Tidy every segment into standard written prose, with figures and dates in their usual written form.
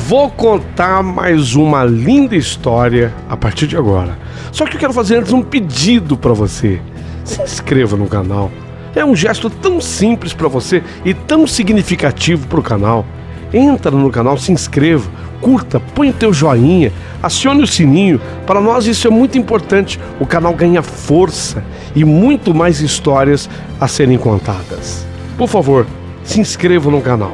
Vou contar mais uma linda história a partir de agora. Só que eu quero fazer antes um pedido para você. Se inscreva no canal. É um gesto tão simples para você e tão significativo para o canal. Entra no canal, se inscreva, curta, põe o teu joinha, acione o sininho. Para nós isso é muito importante. O canal ganha força e muito mais histórias a serem contadas. Por favor, se inscreva no canal.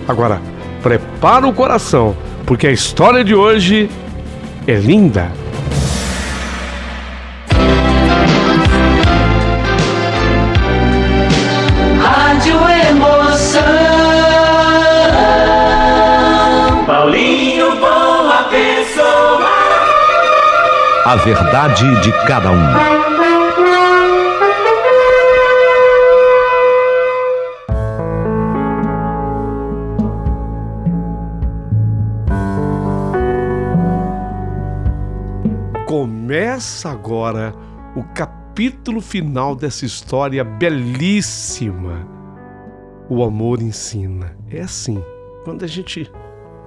Agora, prepara o coração, porque a história de hoje é linda. Rádio Emoção. Paulinho, boa pessoa. A verdade de cada um. Começa agora o capítulo final dessa história belíssima. O amor ensina. É assim, quando a gente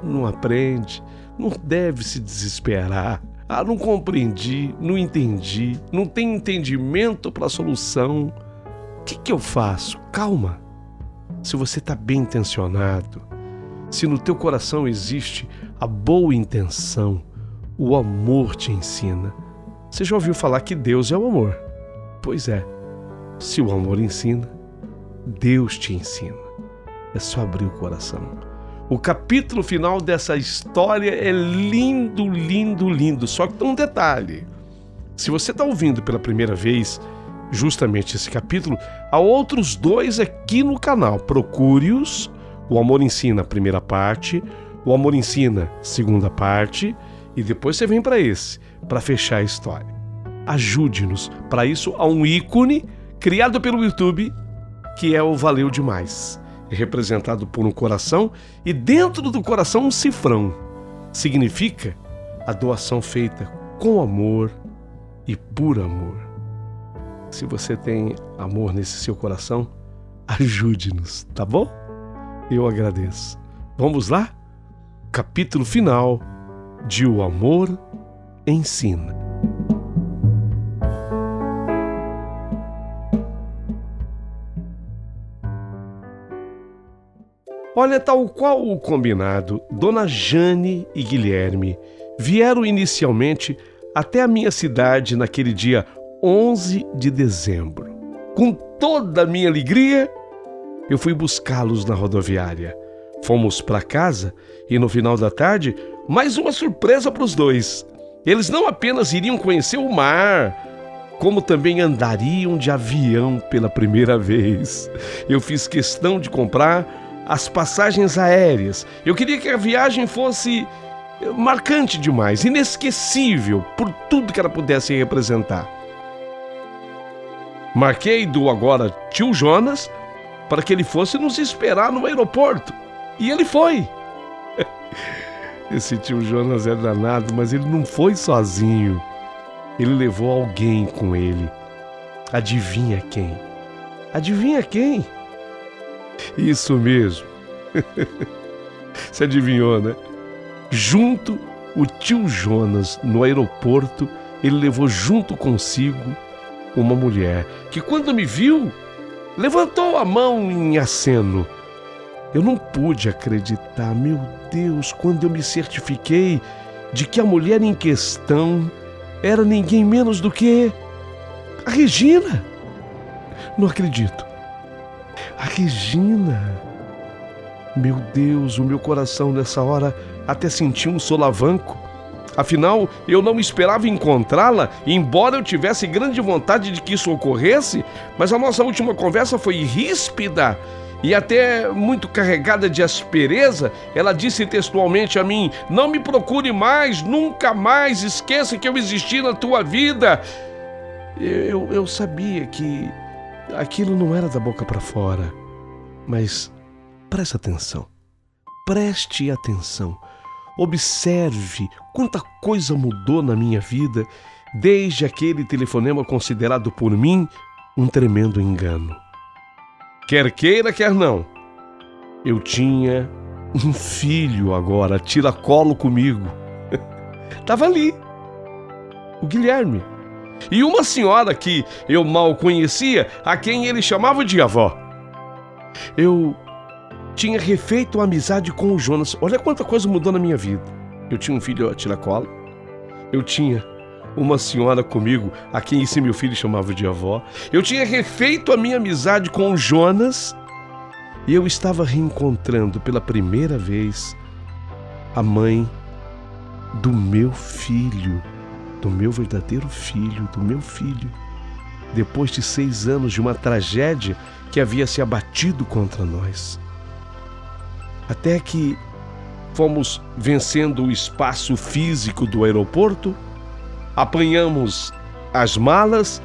não aprende, não deve se desesperar. Ah, não compreendi, não entendi, não tem entendimento para a solução. O que eu faço? Calma. Se você está bem intencionado, se no teu coração existe a boa intenção, o amor te ensina. Você já ouviu falar que Deus é o amor? Pois é, se o amor ensina, Deus te ensina. É só abrir o coração. O capítulo final dessa história é lindo, lindo, lindo. Só que tem um detalhe. Se você está ouvindo pela primeira vez justamente esse capítulo, há outros dois aqui no canal. Procure-os. O Amor Ensina, primeira parte. O Amor Ensina, segunda parte. E depois você vem para esse, para fechar a história. Ajude-nos. Para isso, há um ícone criado pelo YouTube, que é o Valeu Demais. É representado por um coração e dentro do coração um cifrão. Significa a doação feita com amor e por amor. Se você tem amor nesse seu coração, ajude-nos, tá bom? Eu agradeço. Vamos lá? Capítulo final de O Amor Ensina. Olha, tal qual o combinado, Dona Jane e Guilherme vieram inicialmente até a minha cidade naquele dia 11 de dezembro. Com toda a minha alegria, eu fui buscá-los na rodoviária. Fomos para casa e no final da tarde, mais uma surpresa para os dois. Eles não apenas iriam conhecer o mar, como também andariam de avião pela primeira vez. Eu fiz questão de comprar as passagens aéreas. Eu queria que a viagem fosse marcante demais, inesquecível, por tudo que ela pudesse representar. Marquei do agora tio Jonas para que ele fosse nos esperar no aeroporto. E ele foi. Esse tio Jonas é danado, mas ele não foi sozinho. Ele levou alguém com ele. Adivinha quem? Adivinha quem? Isso mesmo. Você adivinhou, né? Junto, o tio Jonas, no aeroporto, ele levou junto consigo uma mulher que, quando me viu, levantou a mão em aceno. Eu não pude acreditar, meu Deus, quando eu me certifiquei de que a mulher em questão era ninguém menos do que a Regina. Não acredito. A Regina. Meu Deus, o meu coração nessa hora até sentiu um solavanco. Afinal, eu não esperava encontrá-la, embora eu tivesse grande vontade de que isso ocorresse, mas a nossa última conversa foi ríspida e até muito carregada de aspereza. Ela disse textualmente a mim: "Não me procure mais, nunca mais, esqueça que eu existi na tua vida." Eu sabia que aquilo não era da boca para fora, mas preste atenção, observe quanta coisa mudou na minha vida desde aquele telefonema considerado por mim um tremendo engano. Quer queira, quer não, eu tinha um filho agora, tiracolo comigo. Estava ali, o Guilherme. E uma senhora que eu mal conhecia, a quem ele chamava de avó. Eu tinha refeito a amizade com o Jonas. Olha quanta coisa mudou na minha vida. Eu tinha um filho a tiracolo. Eu tinha uma senhora comigo, a quem esse meu filho chamava de avó. Eu tinha refeito a minha amizade com o Jonas. E eu estava reencontrando pela primeira vez a mãe do meu filho, do meu verdadeiro filho, do meu filho, depois de 6 anos de uma tragédia que havia se abatido contra nós. Até que fomos vencendo o espaço físico do aeroporto, apanhamos as malas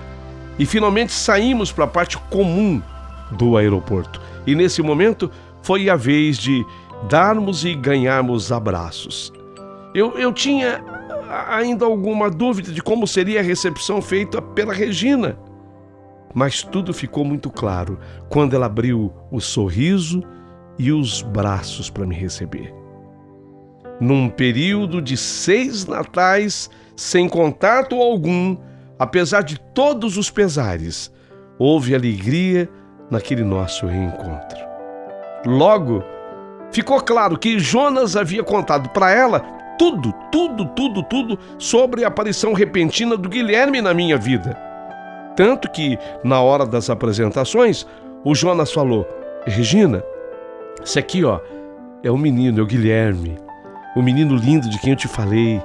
e finalmente saímos para a parte comum do aeroporto. E nesse momento foi a vez de darmos e ganharmos abraços. Eu tinha ainda alguma dúvida de como seria a recepção feita pela Regina, mas tudo ficou muito claro quando ela abriu o sorriso e os braços para me receber. Num período de 6 natais, sem contato algum, apesar de todos os pesares, houve alegria naquele nosso reencontro. Logo, ficou claro que Jonas havia contado para ela tudo sobre a aparição repentina do Guilherme na minha vida. Tanto que, na hora das apresentações, o Jonas falou: Regina, esse aqui, é o menino, é o Guilherme, o menino lindo de quem eu te falei.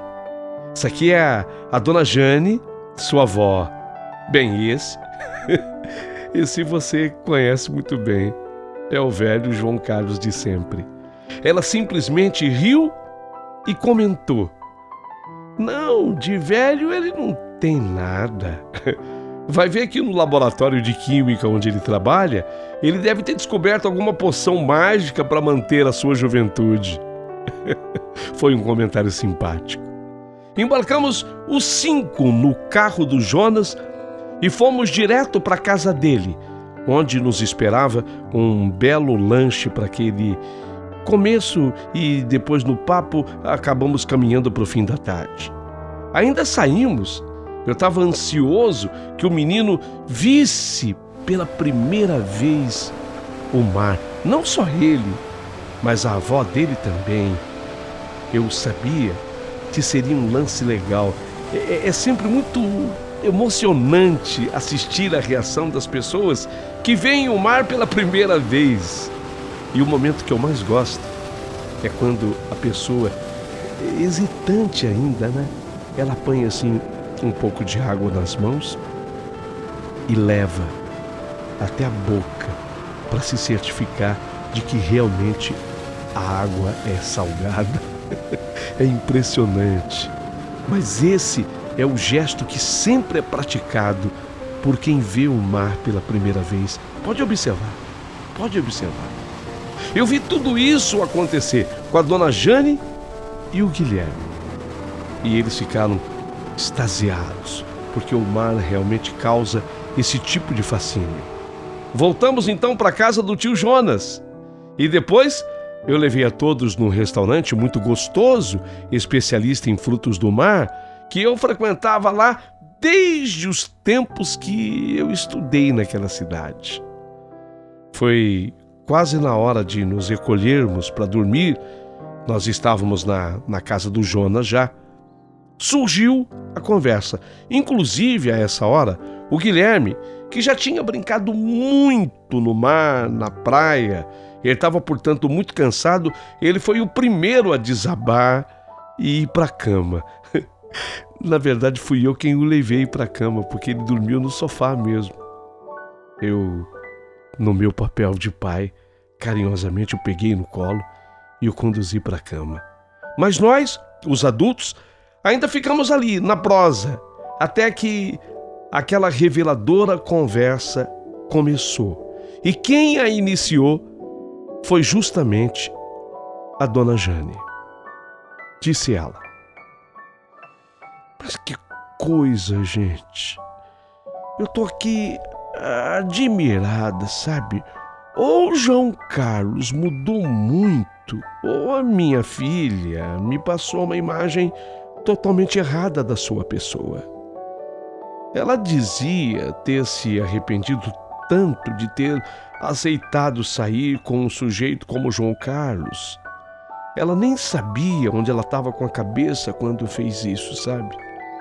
Isso aqui é a dona Jane, sua avó. Bem, esse você conhece muito bem. É o velho João Carlos de sempre. Ela simplesmente riu e comentou: não, de velho ele não tem nada. Vai ver que no laboratório de química onde ele trabalha, ele deve ter descoberto alguma poção mágica para manter a sua juventude. Foi um comentário simpático. Embarcamos os 5 no carro do Jonas e fomos direto para a casa dele, onde nos esperava um belo lanche para aquele começo e depois no papo acabamos caminhando para o fim da tarde. Ainda saímos. Eu estava ansioso que o menino visse pela primeira vez o mar. Não só ele, mas a avó dele também. Eu sabia que seria um lance legal. É sempre muito emocionante assistir a reação das pessoas que veem o mar pela primeira vez. E o momento que eu mais gosto é quando a pessoa, hesitante ainda, ela apanha assim um pouco de água nas mãos e leva até a boca para se certificar de que realmente a água é salgada. É impressionante. Mas esse é o gesto que sempre é praticado por quem vê o mar pela primeira vez. Pode observar. Eu vi tudo isso acontecer com a dona Jane e o Guilherme. E eles ficaram extasiados, porque o mar realmente causa esse tipo de fascínio. Voltamos então para a casa do tio Jonas. E depois eu levei a todos num restaurante muito gostoso, especialista em frutos do mar, que eu frequentava lá desde os tempos que eu estudei naquela cidade. Foi quase na hora de nos recolhermos para dormir, nós estávamos na casa do Jonas já. Surgiu a conversa. Inclusive, a essa hora, o Guilherme, que já tinha brincado muito no mar, na praia, ele estava, portanto, muito cansado, ele foi o primeiro a desabar e ir para a cama. Na verdade, fui eu quem o levei para a cama, porque ele dormiu no sofá mesmo. Eu, no meu papel de pai, carinhosamente o peguei no colo e o conduzi para a cama. Mas nós, os adultos, ainda ficamos ali, na prosa, até que aquela reveladora conversa começou. E quem a iniciou foi justamente a dona Jane. Disse ela: mas que coisa, gente. Eu tô aqui admirada, sabe? ou João Carlos mudou muito, ou a minha filha me passou uma imagem totalmente errada da sua pessoa. Ela dizia ter se arrependido tanto de ter aceitado sair com um sujeito como João Carlos. Ela nem sabia onde ela estava com a cabeça quando fez isso, sabe?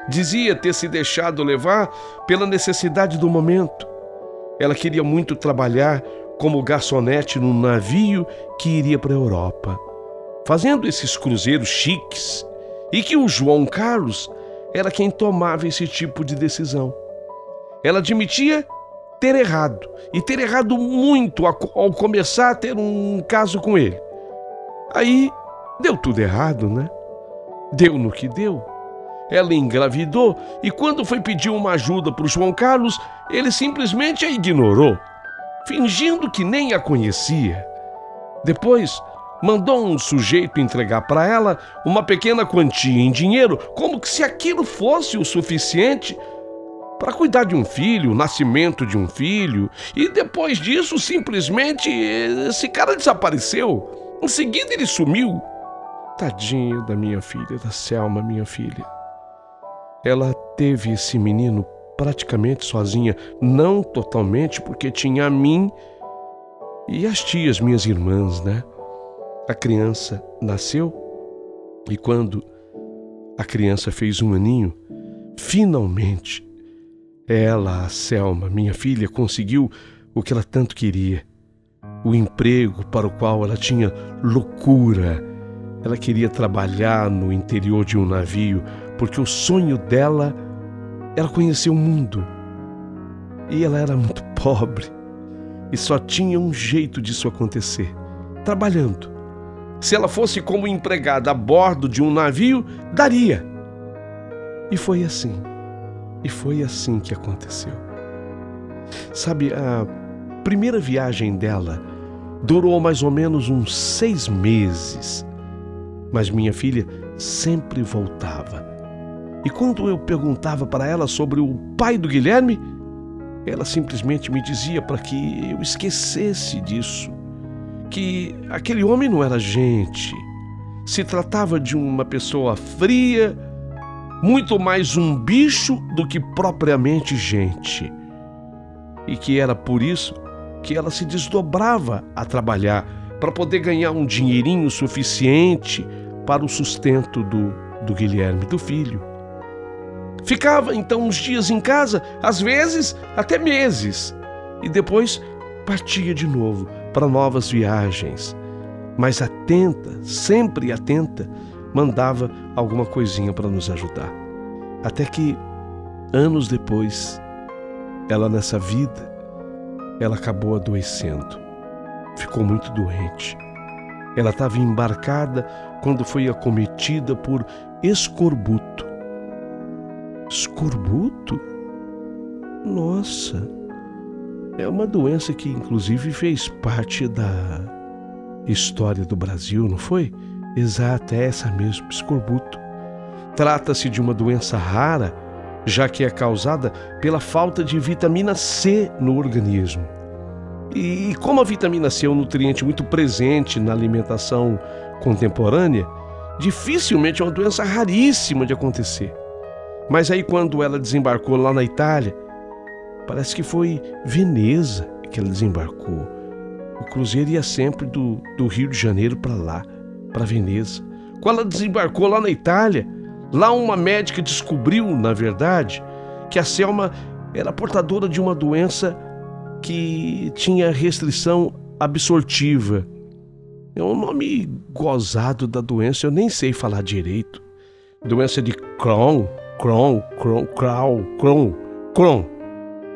Dizia ter se deixado levar pela necessidade do momento. Ela queria muito trabalhar como garçonete num navio que iria para a Europa, fazendo esses cruzeiros chiques, e que o João Carlos era quem tomava esse tipo de decisão. Ela admitia ter errado, e ter errado muito ao começar a ter um caso com ele. Aí deu tudo errado, né? Deu no que deu. Ela engravidou e quando foi pedir uma ajuda para o João Carlos, ele simplesmente a ignorou, fingindo que nem a conhecia. Depois, mandou um sujeito entregar para ela uma pequena quantia em dinheiro, como que se aquilo fosse o suficiente para cuidar de um filho, o nascimento de um filho. E depois disso, simplesmente, esse cara desapareceu. Em seguida, ele sumiu. Tadinha da minha filha, da Selma, minha filha. Ela teve esse menino praticamente sozinha, não totalmente, porque tinha a mim e as tias, minhas irmãs, né? A criança nasceu e quando a criança fez 1 aninho, finalmente, ela, a Selma, minha filha, conseguiu o que ela tanto queria. O emprego para o qual ela tinha loucura. Ela queria trabalhar no interior de um navio, porque o sonho dela era conhecer o mundo. E ela era muito pobre e só tinha um jeito disso acontecer: trabalhando. Se ela fosse como empregada a bordo de um navio, daria. E foi assim. E foi assim que aconteceu. Sabe, a primeira viagem dela durou mais ou menos uns 6 meses. Mas minha filha sempre voltava. E quando eu perguntava para ela sobre o pai do Guilherme, ela simplesmente me dizia para que eu esquecesse disso. Que aquele homem não era gente. Se tratava de uma pessoa fria, muito mais um bicho do que propriamente gente. E que era por isso que ela se desdobrava a trabalhar para poder ganhar um dinheirinho suficiente para o sustento do Guilherme, do filho. Ficava então uns dias em casa, às vezes até meses, e depois partia de novo para novas viagens. Mas atenta, sempre atenta, mandava alguma coisinha para nos ajudar. Até que, anos depois, ela nessa vida, ela acabou adoecendo. Ficou muito doente. Ela estava embarcada quando foi acometida por escorbuto. Escorbuto? Nossa! É uma doença que inclusive fez parte da história do Brasil, não foi? Exato, é essa mesmo, escorbuto. Trata-se de uma doença rara, já que é causada pela falta de vitamina C no organismo. E como a vitamina C é um nutriente muito presente na alimentação contemporânea, dificilmente é uma doença raríssima de acontecer. Mas aí quando ela desembarcou lá na Itália, parece que foi Veneza que ela desembarcou. O cruzeiro ia sempre do Rio de Janeiro para lá, para Veneza. Quando ela desembarcou lá na Itália, lá uma médica descobriu, na verdade, que a Selma era portadora de uma doença que tinha restrição absortiva. É um nome gozado da doença, eu nem sei falar direito. Doença de Crohn.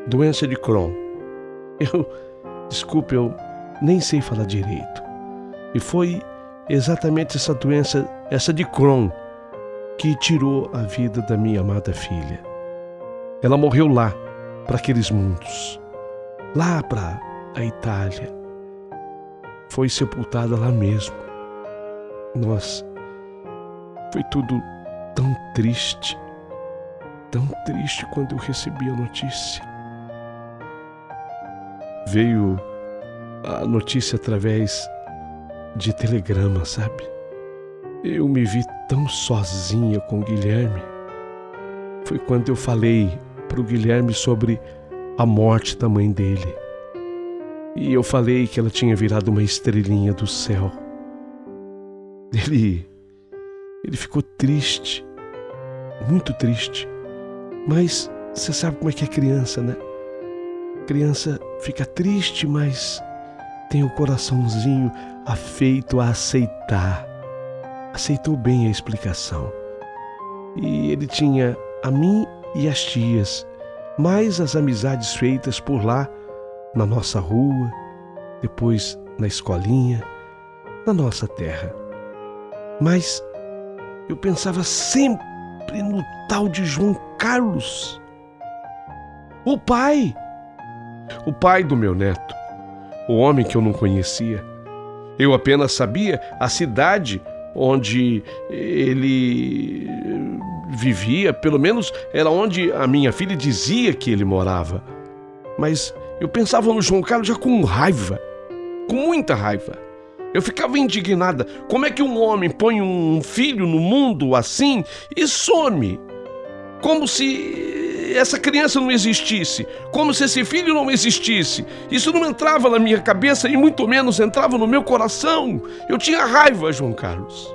Doença de Crohn. Desculpe, eu nem sei falar direito. E foi exatamente essa doença, essa de Crohn, que tirou a vida da minha amada filha. Ela morreu lá, para aqueles mundos. Lá para a Itália. Foi sepultada lá mesmo. Nossa, foi tudo tão triste quando eu recebi a notícia. Veio a notícia através de telegrama, sabe? Eu me vi tão sozinha com o Guilherme. Foi quando eu falei pro Guilherme sobre a morte da mãe dele. E eu falei que ela tinha virado uma estrelinha do céu. Ele ficou triste, muito triste. Mas você sabe como é que é criança, né? Criança fica triste, mas tem o coraçãozinho afeito a aceitar. Aceitou bem a explicação. E ele tinha a mim e as tias, mais as amizades feitas por lá, na nossa rua, depois na escolinha, na nossa terra. Mas eu pensava sempre no tal de João Carlos. O pai do meu neto, o homem que eu não conhecia. Eu apenas sabia a cidade onde ele vivia, pelo menos era onde a minha filha dizia que ele morava. Mas eu pensava no João Carlos já com raiva, com muita raiva. Eu ficava indignada. Como é que um homem põe um filho no mundo assim e some? Como se essa criança não existisse, como se esse filho não existisse. Isso não entrava na minha cabeça e muito menos entrava no meu coração. Eu tinha raiva, João Carlos.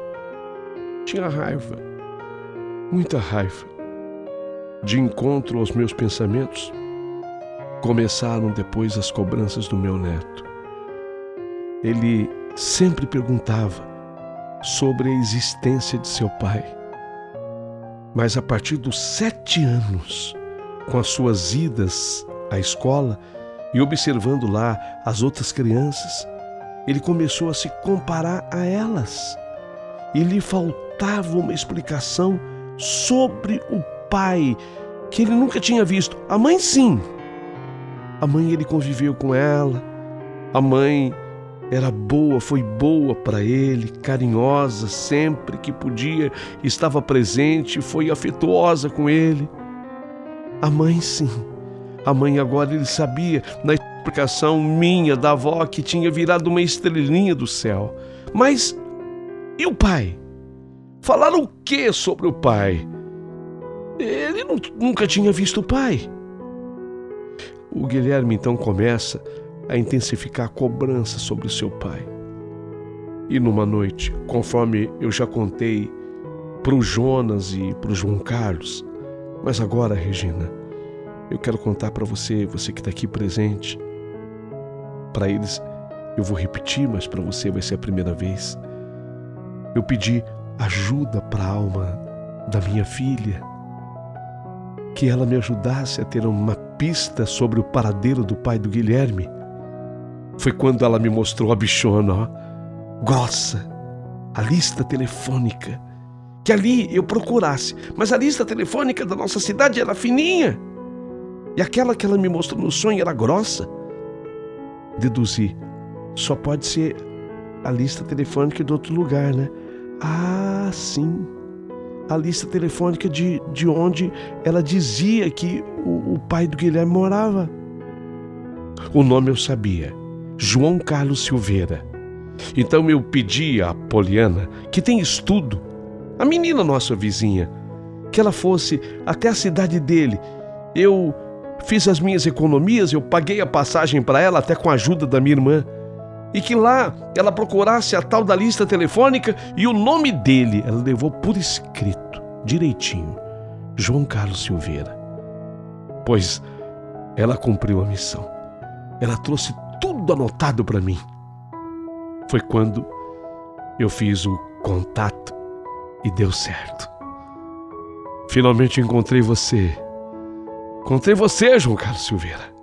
Tinha raiva, muita raiva. De encontro aos meus pensamentos, começaram depois as cobranças do meu neto. Ele sempre perguntava sobre a existência de seu pai. Mas a partir dos 7 anos, com as suas idas à escola e observando lá as outras crianças, ele começou a se comparar a elas. E lhe faltava uma explicação sobre o pai, que ele nunca tinha visto. A mãe, sim. A mãe, ele conviveu com ela. A mãe era boa, foi boa para ele, carinhosa, sempre que podia, estava presente, foi afetuosa com ele. A mãe, sim. A mãe agora ele sabia, na explicação minha, da avó, que tinha virado uma estrelinha do céu. Mas e o pai? Falaram o que sobre o pai? Ele nunca tinha visto o pai. O Guilherme então começa a intensificar a cobrança sobre o seu pai. E numa noite, conforme eu já contei para o Jonas e para o João Carlos, mas agora, Regina, eu quero contar para você que está aqui presente. Para eles eu vou repetir, mas para você vai ser a primeira vez. Eu pedi ajuda para a alma da minha filha, que ela me ajudasse a ter uma pista sobre o paradeiro do pai do Guilherme. Foi quando ela me mostrou a bichona, ó, grossa, a lista telefônica, que ali eu procurasse, mas a lista telefônica da nossa cidade era fininha, e aquela que ela me mostrou no sonho era grossa. Deduzi, só pode ser a lista telefônica de outro lugar, né? Ah, sim, a lista telefônica de onde ela dizia que o pai do Guilherme morava. O nome eu sabia, João Carlos Silveira. Então eu pedi a Poliana, que tem estudo, a menina nossa vizinha, que ela fosse até a cidade dele. Eu fiz as minhas economias, eu paguei a passagem para ela, até com a ajuda da minha irmã, e que lá ela procurasse a tal da lista telefônica e o nome dele ela levou por escrito, direitinho, João Carlos Silveira. Pois ela cumpriu a missão. Ela trouxe tudo anotado para mim. Foi quando eu fiz o contato e deu certo. Finalmente encontrei você. Encontrei você, João Carlos Silveira.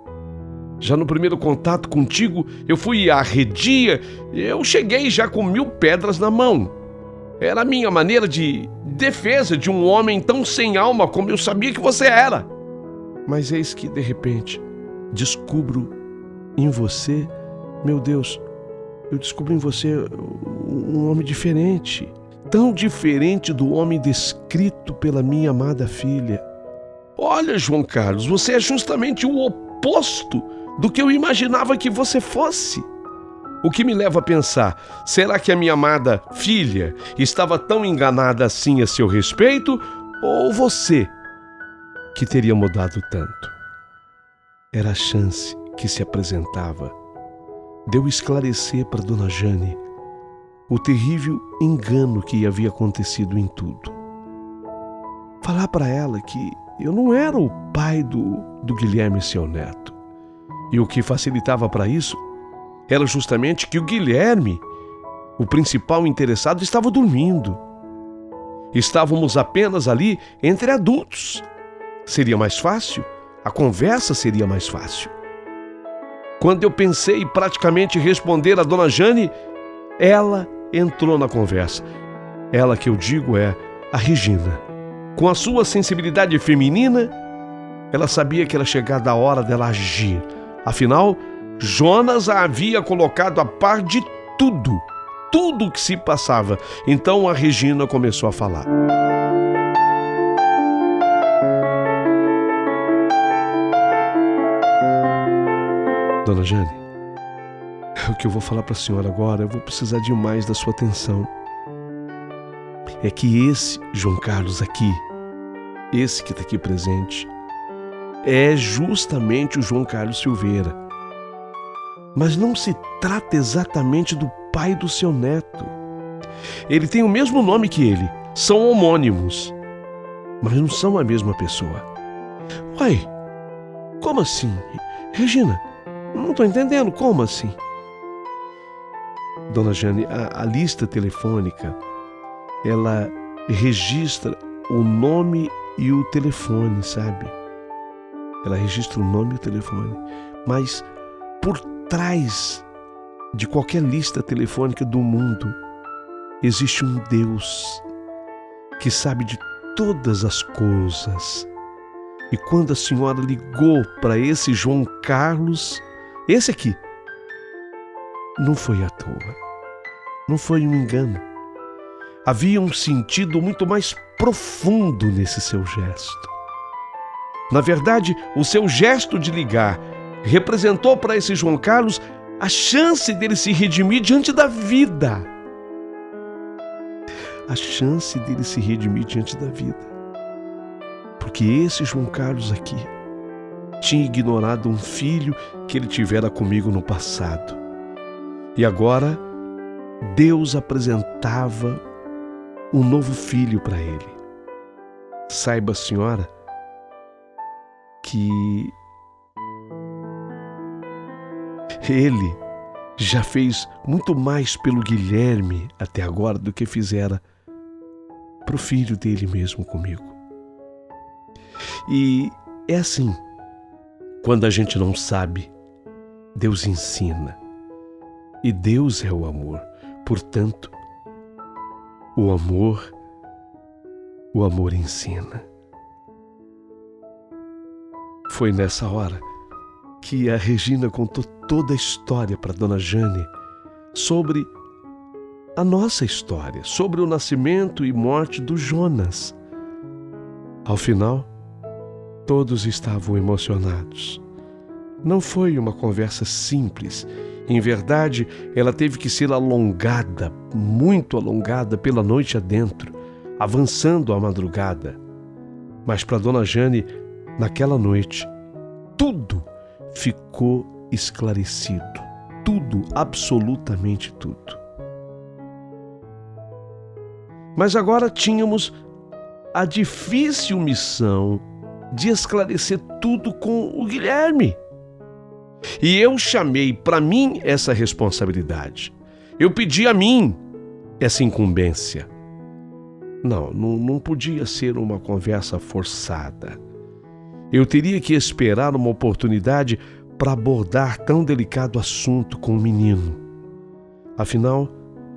Já no primeiro contato contigo, eu fui arredia, eu cheguei já com 1000 pedras na mão. Era a minha maneira de defesa de um homem tão sem alma como eu sabia que você era. Mas eis que, de repente, descubro em você, meu Deus, eu descubro em você um homem diferente, tão diferente do homem descrito pela minha amada filha. Olha, João Carlos, você é justamente o oposto do que eu imaginava que você fosse. O que me leva a pensar, será que a minha amada filha estava tão enganada assim a seu respeito, ou você que teria mudado tanto? Era a chance que se apresentava de eu esclarecer para Dona Jane o terrível engano que havia acontecido em tudo. Falar para ela que eu não era o pai do Guilherme, seu neto. E o que facilitava para isso era justamente que o Guilherme, o principal interessado, estava dormindo. Estávamos apenas ali entre adultos. Seria mais fácil, a conversa seria mais fácil. Quando eu pensei em praticamente responder a Dona Jane, ela entrou na conversa. Ela que eu digo é a Regina. Com a sua sensibilidade feminina, ela sabia que era chegada a hora dela agir. Afinal, Jonas a havia colocado a par de tudo o que se passava. Então a Regina começou a falar. Dona Jane, o que eu vou falar para a senhora agora, eu vou precisar demais da sua atenção. É que esse João Carlos aqui, esse que está aqui presente, é justamente o João Carlos Silveira. Mas não se trata exatamente do pai do seu neto. Ele tem o mesmo nome que ele, são homônimos, mas não são a mesma pessoa. Uai, como assim? Regina, não estou entendendo, como assim? Dona Jane, a lista telefônica, ela registra o nome e o telefone, sabe? Ela registra o nome e o telefone. Mas por trás de qualquer lista telefônica do mundo, existe um Deus que sabe de todas as coisas. E quando a senhora ligou para esse João Carlos, esse aqui, não foi à toa. Não foi um engano. Havia um sentido muito mais profundo nesse seu gesto. Na verdade, o seu gesto de ligar representou para esse João Carlos a chance dele se redimir diante da vida. A chance dele se redimir diante da vida. Porque esse João Carlos aqui tinha ignorado um filho que ele tivera comigo no passado. E agora, Deus apresentava um novo filho para ele. Saiba, senhora, que ele já fez muito mais pelo Guilherme até agora do que fizera para o filho dele mesmo comigo. E é assim, quando a gente não sabe, Deus ensina. E Deus é o amor. Portanto, o amor ensina. Foi nessa hora que a Regina contou toda a história para Dona Jane sobre a nossa história, sobre o nascimento e morte do Jonas. Ao final, todos estavam emocionados. Não foi uma conversa simples. Em verdade, ela teve que ser alongada, muito alongada, pela noite adentro, avançando à madrugada. Mas para Dona Jane, naquela noite, tudo ficou esclarecido. Tudo, absolutamente tudo. Mas agora tínhamos a difícil missão de esclarecer tudo com o Guilherme. E eu chamei para mim essa responsabilidade. Eu pedi a mim essa incumbência. Não podia ser uma conversa forçada. Eu teria que esperar uma oportunidade para abordar tão delicado assunto com o menino. Afinal,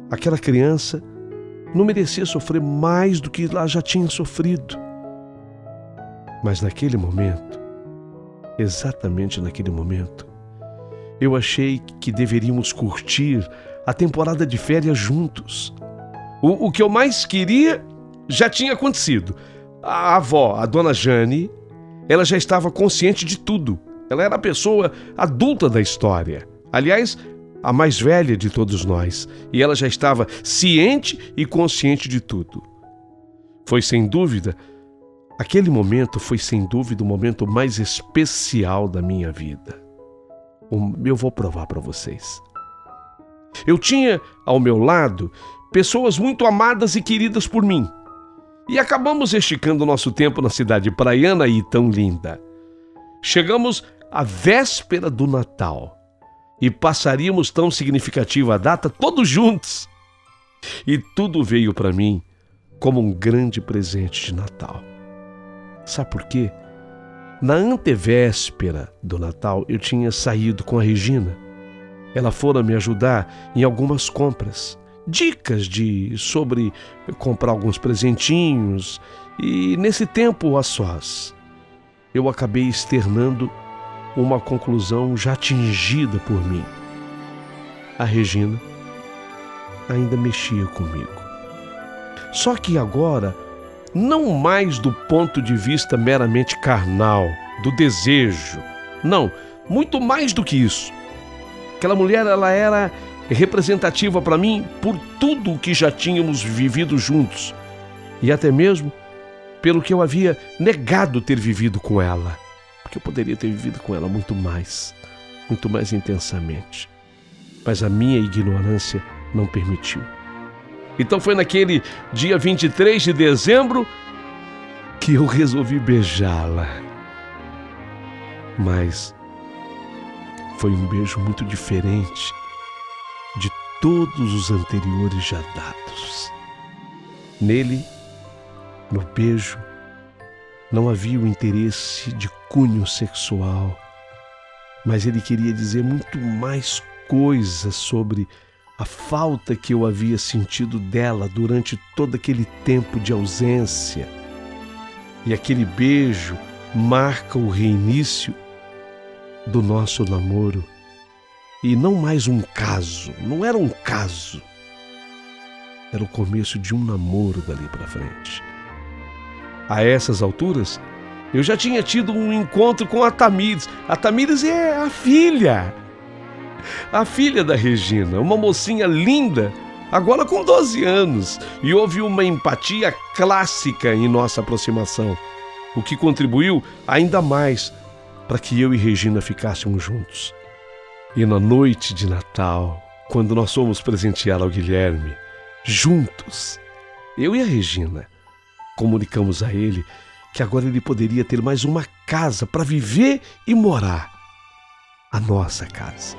aquela criança não merecia sofrer mais do que ela já tinha sofrido. Mas naquele momento, exatamente naquele momento, eu achei que deveríamos curtir a temporada de férias juntos. O que eu mais queria já tinha acontecido. A avó, a Dona Jane, ela já estava consciente de tudo. Ela era a pessoa adulta da história. Aliás, a mais velha de todos nós, e ela já estava ciente e consciente de tudo. Foi sem dúvida, aquele momento foi sem dúvida o momento mais especial da minha vida. Eu vou provar para vocês. Eu tinha ao meu lado pessoas muito amadas e queridas por mim. E acabamos esticando nosso tempo na cidade praiana e tão linda. Chegamos à véspera do Natal e passaríamos tão significativa a data todos juntos. E tudo veio para mim como um grande presente de Natal. Sabe por quê? Na antevéspera do Natal, eu tinha saído com a Regina. Ela fora me ajudar em algumas compras. Dicas sobre comprar alguns presentinhos. E nesse tempo a sós, eu acabei externando uma conclusão já atingida por mim. A Regina ainda mexia comigo. Só que agora, não mais do ponto de vista meramente carnal, do desejo. Não, muito mais do que isso. Aquela mulher, ela era representativa para mim por tudo o que já tínhamos vivido juntos. E até mesmo pelo que eu havia negado ter vivido com ela. Porque eu poderia ter vivido com ela muito mais intensamente. Mas a minha ignorância não permitiu. Então foi naquele dia 23 de dezembro que eu resolvi beijá-la. Mas foi um beijo muito diferente de todos os anteriores já dados. Nele, no beijo, não havia o interesse de cunho sexual, mas ele queria dizer muito mais coisas sobre a falta que eu havia sentido dela durante todo aquele tempo de ausência. E aquele beijo marca o reinício do nosso namoro. E não mais um caso, não era um caso. Era o começo de um namoro dali para frente. A essas alturas, eu já tinha tido um encontro com a Tamires. A Tamires é a filha da Regina, uma mocinha linda, agora com 12 anos. E houve uma empatia clássica em nossa aproximação, o que contribuiu ainda mais para que eu e Regina ficássemos juntos. E na noite de Natal, quando nós fomos presentear ao Guilherme, juntos, eu e a Regina, comunicamos a ele que agora ele poderia ter mais uma casa para viver e morar. A nossa casa.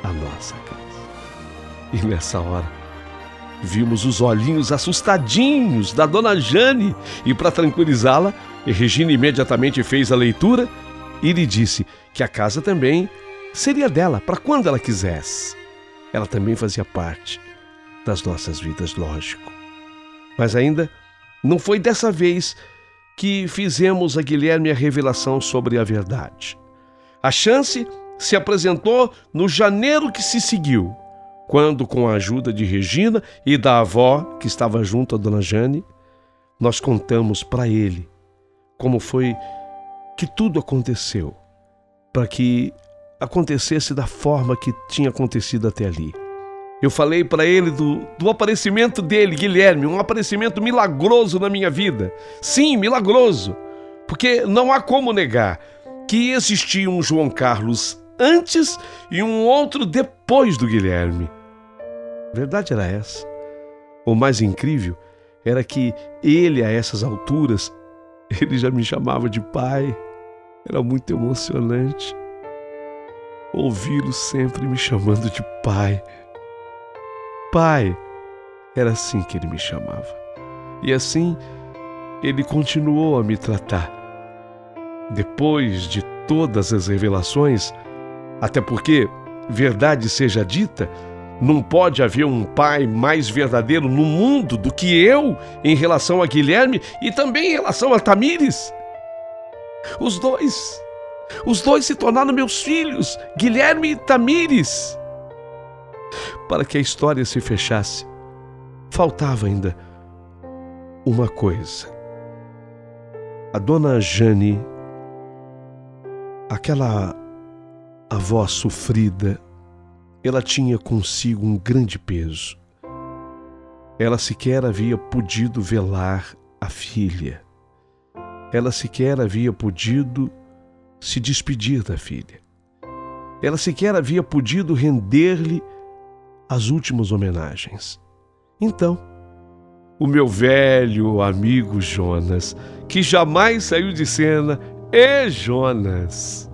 A nossa casa. E nessa hora, vimos os olhinhos assustadinhos da dona Jane. E para tranquilizá-la, Regina imediatamente fez a leitura e lhe disse que a casa também seria dela, para quando ela quisesse. Ela também fazia parte das nossas vidas, lógico. Mas ainda não foi dessa vez que fizemos a Guilherme a revelação sobre a verdade. A chance se apresentou no janeiro que se seguiu, quando, com a ajuda de Regina e da avó que estava junto à dona Jane, nós contamos para ele como foi que tudo aconteceu, para que acontecesse da forma que tinha acontecido até ali. Eu falei para ele do aparecimento dele, Guilherme, um aparecimento milagroso na minha vida. Sim, milagroso, porque não há como negar que existia um João Carlos antes e um outro depois do Guilherme. A verdade era essa. O mais incrível era que ele, a essas alturas, ele já me chamava de pai. Era muito emocionante ouvi-lo sempre me chamando de pai. Pai, era assim que ele me chamava. E assim ele continuou a me tratar. Depois de todas as revelações, até porque, verdade seja dita, não pode haver um pai mais verdadeiro no mundo do que eu em relação a Guilherme e também em relação a Tamires. Os dois se tornaram meus filhos, Guilherme e Tamires. Para que a história se fechasse, faltava ainda uma coisa. A dona Jane, aquela avó sofrida, ela tinha consigo um grande peso. Ela sequer havia podido velar a filha. Ela sequer havia podido se despedir da filha. Ela sequer havia podido render-lhe as últimas homenagens. Então, o meu velho amigo Jonas, que jamais saiu de cena, Jonas,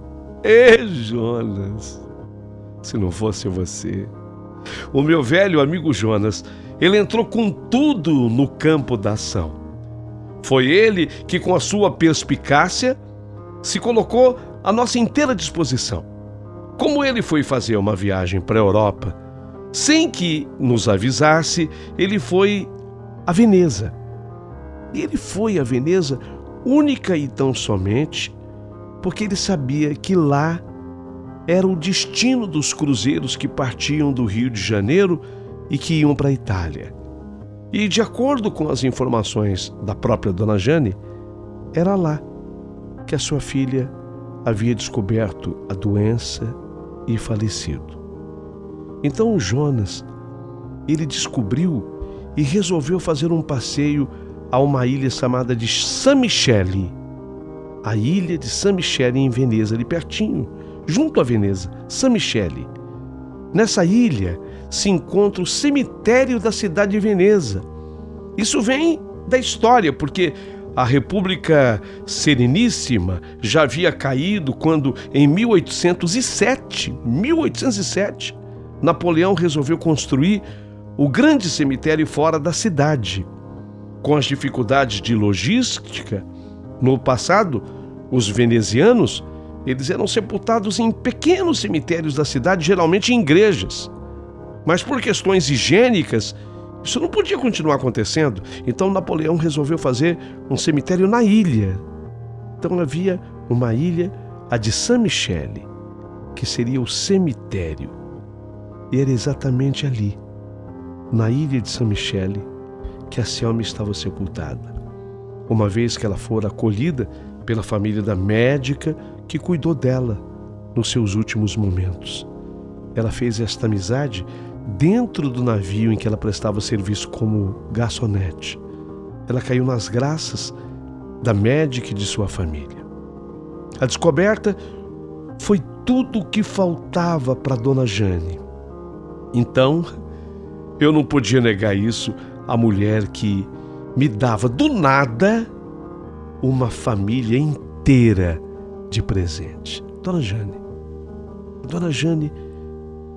se não fosse você. O meu velho amigo Jonas, ele entrou com tudo no campo da ação. Foi ele que, com a sua perspicácia, se colocou à nossa inteira disposição. Como ele foi fazer uma viagem para a Europa, sem que nos avisasse, ele foi a Veneza. E ele foi a Veneza única e tão somente porque ele sabia que lá era o destino dos cruzeiros que partiam do Rio de Janeiro e que iam para a Itália. E, de acordo com as informações da própria Dona Jane, era lá que a sua filha havia descoberto a doença e falecido. Então o Jonas, ele descobriu e resolveu fazer um passeio a uma ilha chamada de San Michele. A ilha de San Michele em Veneza, ali pertinho, junto a Veneza, San Michele. Nessa ilha se encontra o cemitério da cidade de Veneza. Isso vem da história, porque a República Sereníssima já havia caído quando, em 1807, Napoleão resolveu construir o grande cemitério fora da cidade. Com as dificuldades de logística, no passado, os venezianos, eles eram sepultados em pequenos cemitérios da cidade, geralmente em igrejas. Mas por questões higiênicas, isso não podia continuar acontecendo. Então Napoleão resolveu fazer um cemitério na ilha. Então havia uma ilha, a de San Michele, que seria o cemitério. E era exatamente ali, na ilha de San Michele, que a Selma estava sepultada, uma vez que ela fora acolhida pela família da médica que cuidou dela nos seus últimos momentos. Ela fez esta amizade dentro do navio em que ela prestava serviço como garçonete. Ela caiu nas graças da médica e de sua família. A descoberta foi tudo o que faltava para Dona Jane. Então, eu não podia negar isso à mulher que me dava do nada uma família inteira de presente. Dona Jane. Dona Jane,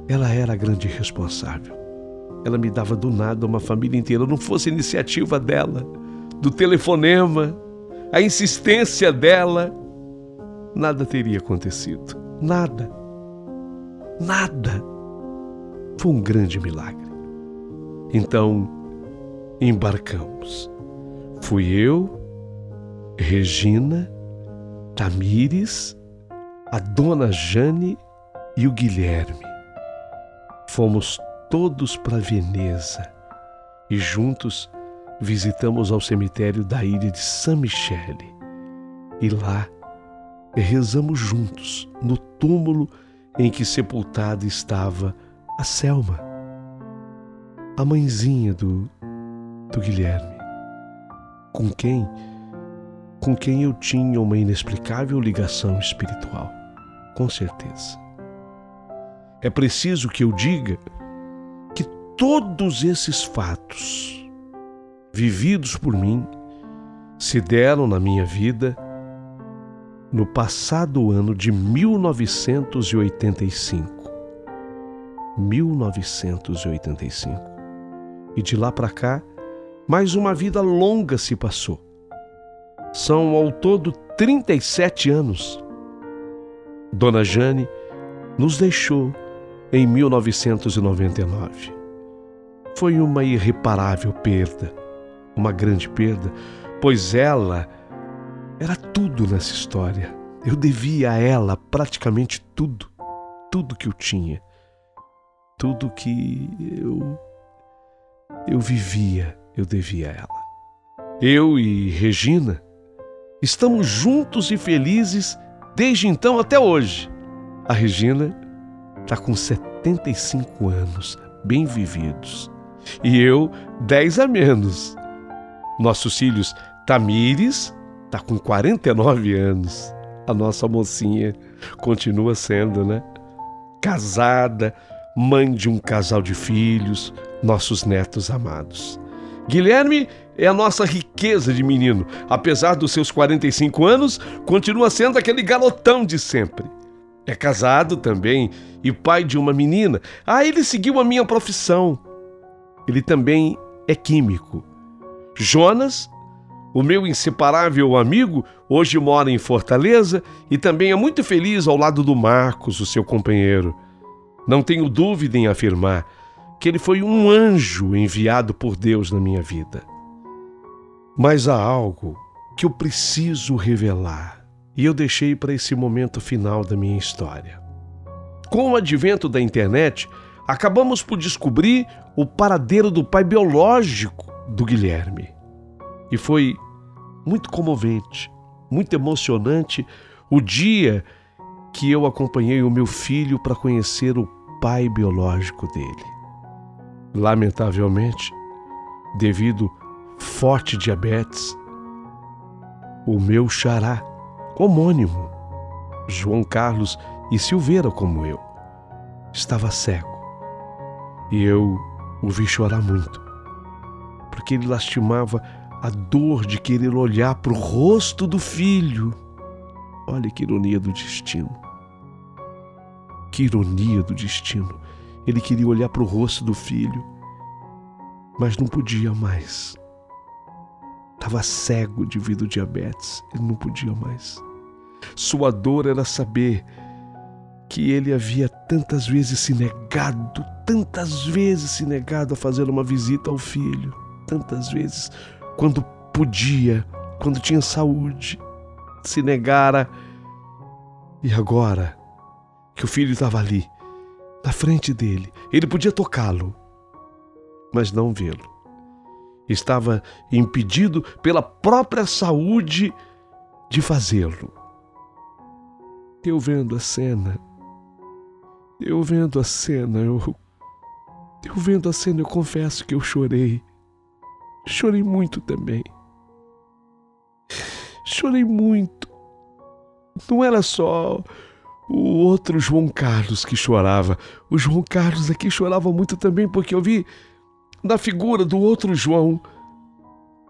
ela era a grande responsável. Ela me dava do nada uma família inteira. Não fosse a iniciativa dela, do telefonema, a insistência dela, nada teria acontecido. Nada. Foi um grande milagre. Então, embarcamos. Fui eu, Regina, Tamires, a Dona Jane e o Guilherme. Fomos todos para Veneza e juntos visitamos ao cemitério da ilha de San Michele. E lá rezamos juntos no túmulo em que sepultada estava a Selma, a mãezinha do Guilherme, com quem eu tinha uma inexplicável ligação espiritual, com certeza. É preciso que eu diga que todos esses fatos vividos por mim se deram na minha vida no passado ano de 1985. E de lá para cá, mais uma vida longa se passou. São ao todo 37 anos. Dona Jane nos deixou em 1999. Foi uma irreparável perda, uma grande perda, pois ela era tudo nessa história. Eu devia a ela praticamente tudo que eu tinha, tudo que eu vivia, eu devia a ela. Eu e Regina estamos juntos e felizes desde então até hoje. A Regina está com 70 75 anos bem vividos. E eu, 10 a menos. Nossos filhos, Tamires, está com 49 anos. A nossa mocinha continua sendo, né? Casada, mãe de um casal de filhos, nossos netos amados. Guilherme é a nossa riqueza de menino. Apesar dos seus 45 anos, continua sendo aquele garotão de sempre. É casado também e pai de uma menina. Ele seguiu a minha profissão. Ele também é químico. Jonas, o meu inseparável amigo, hoje mora em Fortaleza e também é muito feliz ao lado do Marcos, o seu companheiro. Não tenho dúvida em afirmar que ele foi um anjo enviado por Deus na minha vida. Mas há algo que eu preciso revelar e eu deixei para esse momento final da minha história. Com o advento da internet, acabamos por descobrir o paradeiro do pai biológico do Guilherme. E foi muito comovente, muito emocionante o dia que eu acompanhei o meu filho para conhecer o pai biológico dele. Lamentavelmente, devido forte diabetes, o meu xará, homônimo, João Carlos e Silveira como eu, estava cego. E eu o vi chorar muito, porque ele lastimava a dor de querer olhar para o rosto do filho. Olha que ironia do destino. Que ironia do destino. Ele queria olhar para o rosto do filho, mas não podia mais. Estava cego devido ao diabetes, ele não podia mais. Sua dor era saber que ele havia tantas vezes se negado a fazer uma visita ao filho. Tantas vezes, quando podia, quando tinha saúde, se negara. E agora que o filho estava ali, na frente dele, ele podia tocá-lo, mas não vê-lo. Estava impedido pela própria saúde de fazê-lo. Eu vendo a cena, eu confesso que eu chorei. Chorei muito também. Chorei muito. Não era só o outro João Carlos que chorava. O João Carlos aqui chorava muito também, porque eu vi na figura do outro João,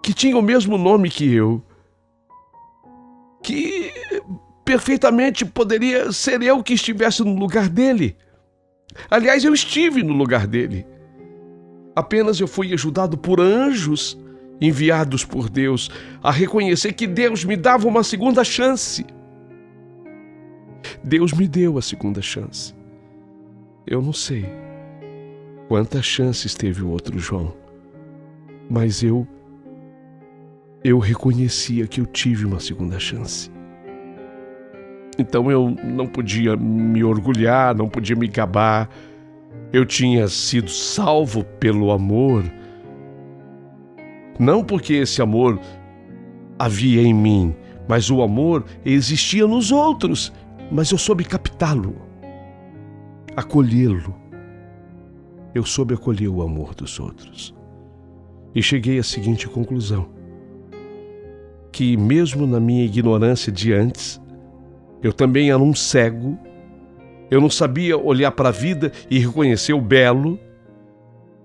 que tinha o mesmo nome que eu, que perfeitamente poderia ser eu que estivesse no lugar dele. Aliás, eu estive no lugar dele. Apenas eu fui ajudado por anjos enviados por Deus a reconhecer que Deus me dava uma segunda chance. Deus me deu a segunda chance. Eu não sei quantas chances teve o outro João, mas eu reconhecia que eu tive uma segunda chance. Então eu não podia me orgulhar, não podia me gabar. Eu tinha sido salvo pelo amor, não porque esse amor havia em mim, mas o amor existia nos outros, mas eu soube captá-lo, acolhê-lo. Eu soube acolher o amor dos outros. E cheguei à seguinte conclusão: que mesmo na minha ignorância de antes, eu também era um cego. Eu não sabia olhar para a vida e reconhecer o belo.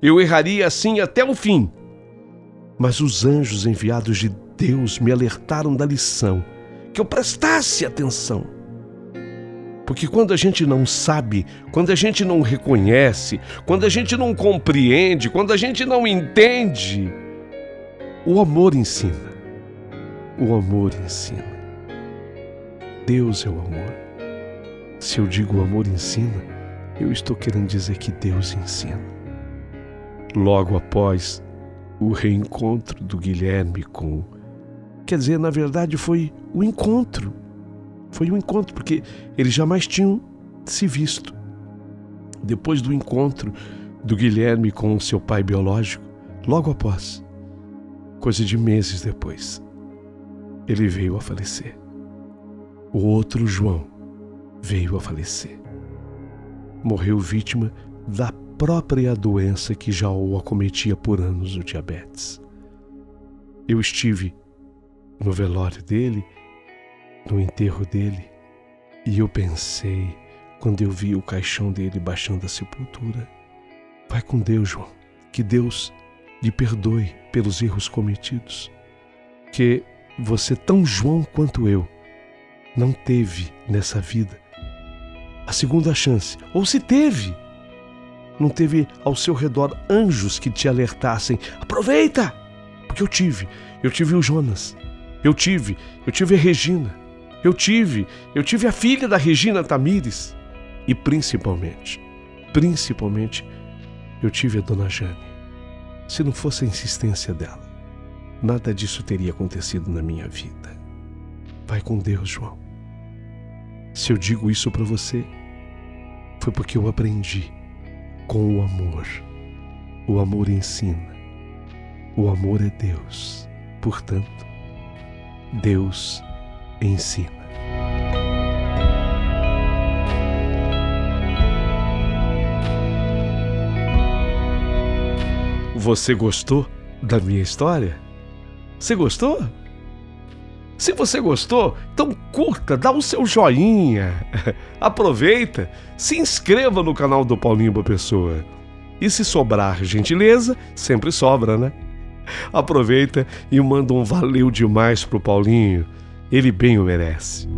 Eu erraria assim até o fim. Mas os anjos enviados de Deus me alertaram da lição, que eu prestasse atenção. Porque quando a gente não sabe, quando a gente não reconhece, quando a gente não compreende, quando a gente não entende, o amor ensina. O amor ensina. Deus é o amor. Se eu digo o amor ensina, eu estou querendo dizer que Deus ensina. Logo após o reencontro do Guilherme com... Quer dizer, na verdade foi o encontro. Foi um encontro, porque eles jamais tinham se visto. Depois do encontro do Guilherme com o seu pai biológico, logo após, coisa de meses depois, ele veio a falecer. O outro João veio a falecer. morreu vítima da própria doença que já o acometia por anos, o diabetes. Eu estive no velório dele, no enterro dele, e eu pensei, quando eu vi o caixão dele baixando a sepultura: vai com Deus, João, que Deus lhe perdoe pelos erros cometidos, que você, tão João quanto eu, não teve nessa vida a segunda chance, ou se teve, não teve ao seu redor anjos que te alertassem: aproveita, porque eu tive o Jonas, eu tive a Regina, eu tive a filha da Regina Tamires, e principalmente, eu tive a Dona Jane. Se não fosse a insistência dela, nada disso teria acontecido na minha vida. Vai com Deus, João. Se eu digo isso para você, foi porque eu aprendi com o amor. O amor ensina. O amor é Deus. Portanto, Deus ensina. Você gostou da minha história? Você gostou? Se você gostou, então curta, dá o seu joinha, aproveita, se inscreva no canal do Paulinho Boa Pessoa. E se sobrar gentileza, sempre sobra, né? Aproveita e manda um valeu demais pro Paulinho, ele bem o merece.